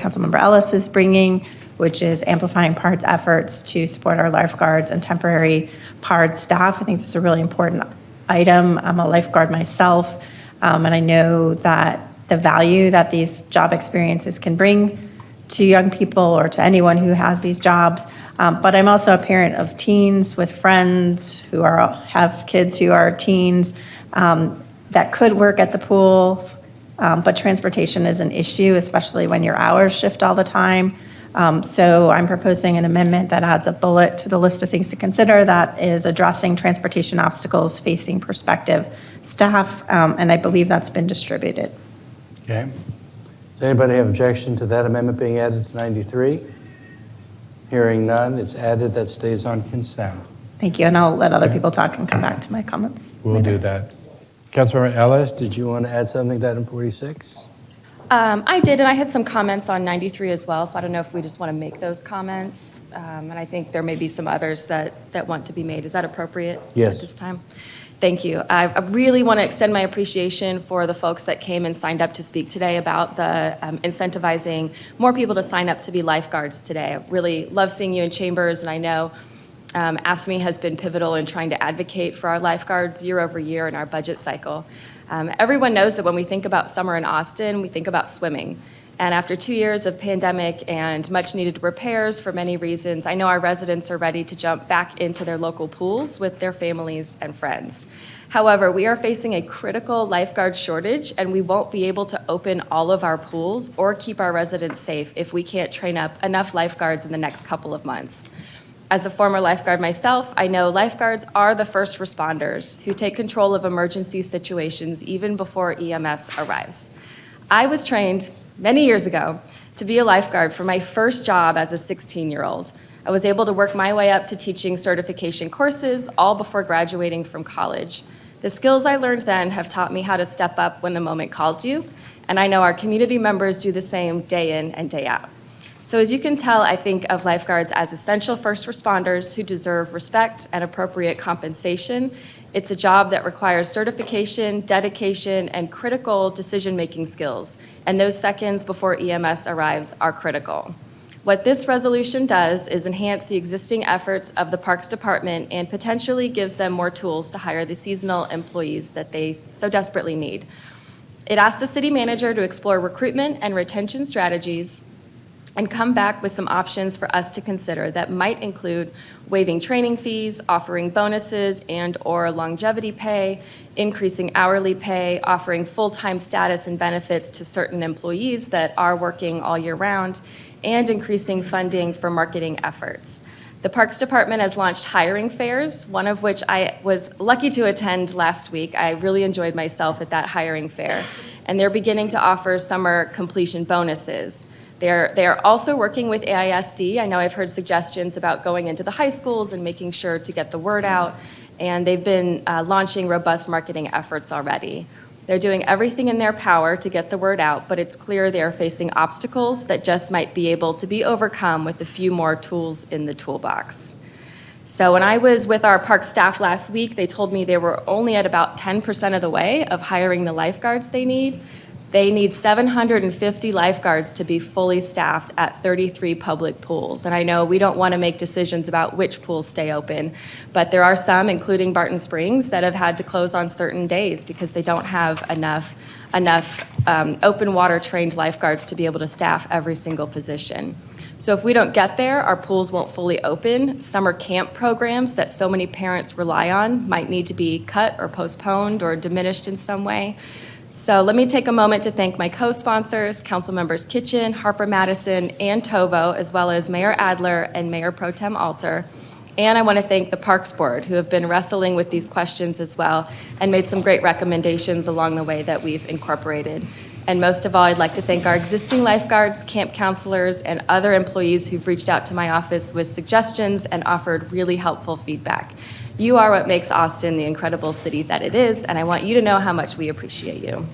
Councilmember Ellis is bringing, which is amplifying PARD's efforts to support our lifeguards and temporary PARD staff. I think this is a really important item. I'm a lifeguard myself, and I know that the value that these job experiences can bring to young people or to anyone who has these jobs. But I'm also a parent of teens with friends who have kids who are teens that could work at the pools, but transportation is an issue, especially when your hours shift all the time. So I'm proposing an amendment that adds a bullet to the list of things to consider that is addressing transportation obstacles facing prospective staff, and I believe that's been distributed. Okay. Does anybody have objection to that amendment being added to 93? Hearing none, it's added. That stays on consent. Thank you, and I'll let other people talk and come back to my comments. We'll later. do that. Councilmember Ellis, did you want to add something to item 46? I did, and I had some comments on 93 as well, so I don't know if we just want to make those comments. And I think there may be some others that want to be made. Is that appropriate Yes. at this time? Thank you. I really want to extend my appreciation for the folks that came and signed up to speak today about the incentivizing more people to sign up to be lifeguards today. I really love seeing you in chambers, and I know AFSCME has been pivotal in trying to advocate for our lifeguards year over year in our budget cycle. Everyone knows that when we think about summer in Austin, we think about swimming. And after 2 years of pandemic and much needed repairs for many reasons, I know our residents are ready to jump back into their local pools with their families and friends. However, we are facing a critical lifeguard shortage, and we won't be able to open all of our pools or keep our residents safe if we can't train up enough lifeguards in the next couple of months. As a former lifeguard myself, I know lifeguards are the first responders who take control of emergency situations even before EMS arrives. I was trained many years ago to be a lifeguard for my first job as a 16-year-old. I was able to work my way up to teaching certification courses, all before graduating from college. The skills I learned then have taught me how to step up when the moment calls you, and I know our community members do the same day in and day out. So as you can tell, I think of lifeguards as essential first responders who deserve respect and appropriate compensation. It's a job that requires certification, dedication, and critical decision-making skills, and those seconds before EMS arrives are critical. What this resolution does is enhance the existing efforts of the Parks Department and potentially gives them more tools to hire the seasonal employees that they so desperately need. It asks the city manager to explore recruitment and retention strategies and come back with some options for us to consider that might include waiving training fees, offering bonuses and/or longevity pay, increasing hourly pay, offering full-time status and benefits to certain employees that are working all year round, and increasing funding for marketing efforts. The Parks Department has launched hiring fairs, one of which I was lucky to attend last week. I really enjoyed myself at that hiring fair, and they're beginning to offer summer completion bonuses. They are also working with AISD. I know I've heard suggestions about going into the high schools and making sure to get the word out, and they've been launching robust marketing efforts already. They're doing everything in their power to get the word out, but it's clear they are facing obstacles that just might be able to be overcome with a few more tools in the toolbox. So when I was with our park staff last week, they told me they were only at about 10% of the way of hiring the lifeguards they need. They need 750 lifeguards to be fully staffed at 33 public pools. And I know we don't want to make decisions about which pools stay open, but there are some, including Barton Springs, that have had to close on certain days because they don't have enough open water trained lifeguards to be able to staff every single position. So if we don't get there, our pools won't fully open. Summer camp programs that so many parents rely on might need to be cut or postponed or diminished in some way. So let me take a moment to thank my co-sponsors, Council Members Kitchen, Harper Madison, and Tovo, as well as Mayor Adler and Mayor Pro Tem Alter. And I want to thank the Parks Board, who have been wrestling with these questions as well and made some great recommendations along the way that we've incorporated. And most of all, I'd like to thank our existing lifeguards, camp counselors, and other employees who've reached out to my office with suggestions and offered really helpful feedback. You are what makes Austin the incredible city that it is, and I want you to know how much we appreciate you.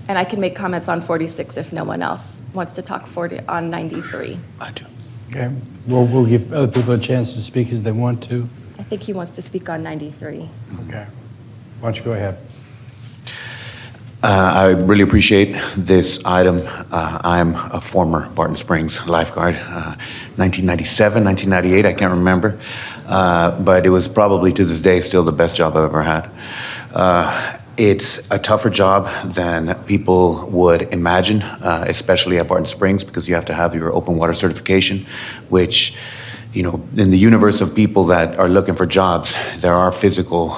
And I can make comments on 46 if no one else wants to talk on 93. I do. Okay. We'll give other people a chance to speak as they want to. I think he wants to speak on 93. Okay. Why don't you go ahead? I really appreciate this item. I'm a former Barton Springs lifeguard, 1997, 1998, I can't remember. But it was probably to this day still the best job I've ever had. It's a tougher job than people would imagine, especially at Barton Springs, because you have to have your open water certification, which, you know, in the universe of people that are looking for jobs, there are physical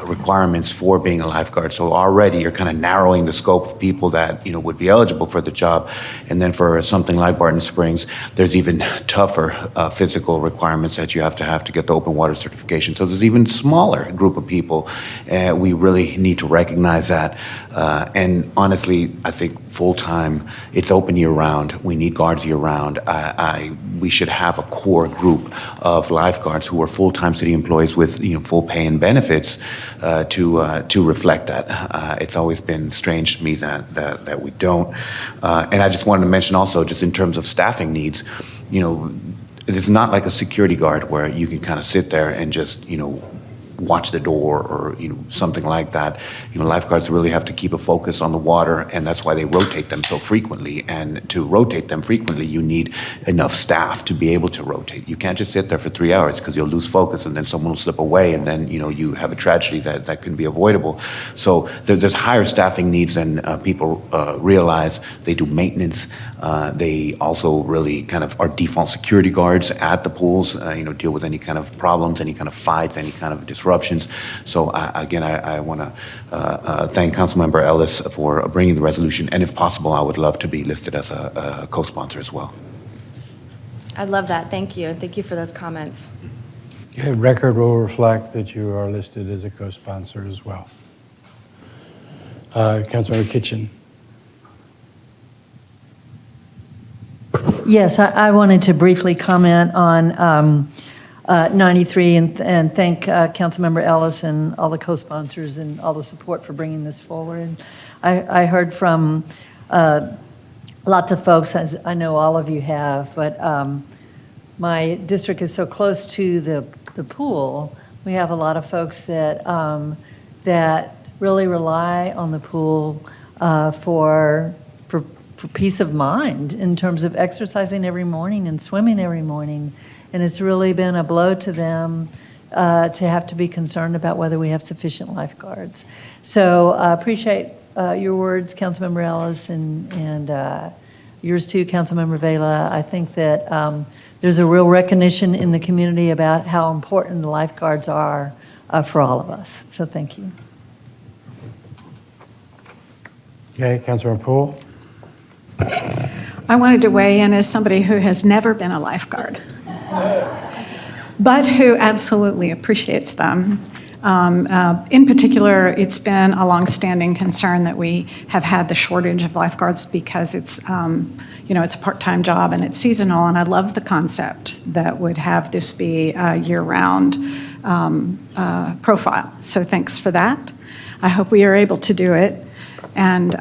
requirements for being a lifeguard. So already you're kind of narrowing the scope of people that, you know, would be eligible for the job. And then for something like Barton Springs, there's even tougher physical requirements that you have to get the open water certification. So there's even smaller group of people. We really need to recognize that. And honestly, I think full-time, it's open year-round. We need guards year-round. We should have a core group of lifeguards who are full-time city employees with, you know, full pay and benefits to reflect that. It's always been strange to me that we don't. And I just wanted to mention also, just in terms of staffing needs, you know, it's not like a security guard where you can kind of sit there and just, you know, watch the door or, you know, something like that. You know, lifeguards really have to keep a focus on the water, and that's why they rotate them so frequently. And to rotate them frequently, you need enough staff to be able to rotate. You can't just sit there for 3 hours because you'll lose focus and then someone will slip away and then, you know, you have a tragedy that can be avoidable. So there's higher staffing needs than people realize. They do maintenance. They also really kind of are default security guards at the pools, you know, deal with any kind of problems, any kind of fights, any kind of disruptions. So I want to thank Councilmember Ellis for bringing the resolution, and if possible, I would love to be listed as a co-sponsor as well. I love that. Thank you. And thank you for those comments. Okay, record will reflect that you are listed as a co-sponsor as well. Councilmember Kitchen. Yes, I wanted to briefly comment on 93 and thank Councilmember Ellis and all the co-sponsors and all the support for bringing this forward. I heard from lots of folks, as I know all of you have, but my district is so close to the pool. We have a lot of folks that that really rely on the pool for peace of mind in terms of exercising every morning and swimming every morning. And it's really been a blow to them to have to be concerned about whether we have sufficient lifeguards. So I appreciate your words, Councilmember Ellis, and yours too, Councilmember Vela. I think that there's a real recognition in the community about how important the lifeguards are for all of us. So thank you. Okay, Councilmember Poole. I wanted to weigh in as somebody who has never been a lifeguard, but who absolutely appreciates them. In particular, it's been a longstanding concern that we have had the shortage of lifeguards because it's, you know, it's a part-time job and it's seasonal, and I love the concept that would have this be a year-round profile. So thanks for that. I hope we are able to do it. And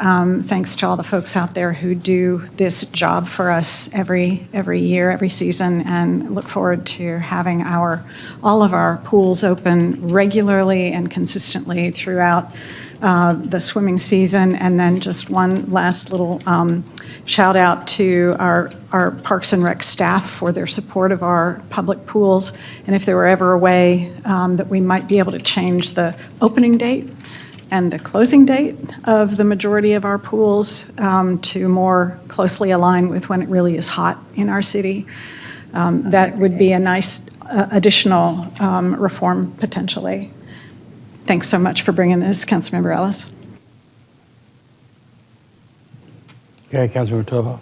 thanks to all the folks out there who do this job for us every year, every season, and look forward to having all of our pools open regularly and consistently throughout the swimming season. And then just one last little shout out to our Parks and Rec staff for their support of our public pools. And if there were ever a way that we might be able to change the opening date and the closing date of the majority of our pools to more closely align with when it really is hot in our city. That would be a nice additional reform potentially. Thanks so much for bringing this, Councilmember Ellis. Okay, Councilmember Tovo.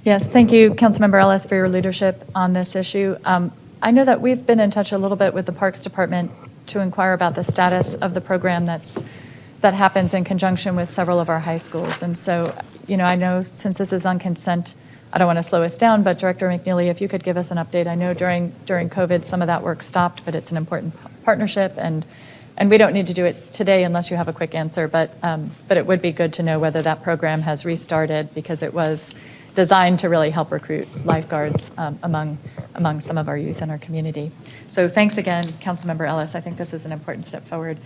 Yes, thank you, Councilmember Ellis, for your leadership on this issue. I know that we've been in touch a little bit with the Parks Department to inquire about the status of the program that happens in conjunction with several of our high schools. And so, you know, I know since this is on consent, I don't want to slow us down, but Director McNeely, if you could give us an update. I know during COVID, some of that work stopped, but it's an important partnership, and we don't need to do it today unless you have a quick answer, but it would be good to know whether that program has restarted, because it was designed to really help recruit lifeguards among some of our youth in our community. So thanks again, Councilmember Ellis. I think this is an important step forward.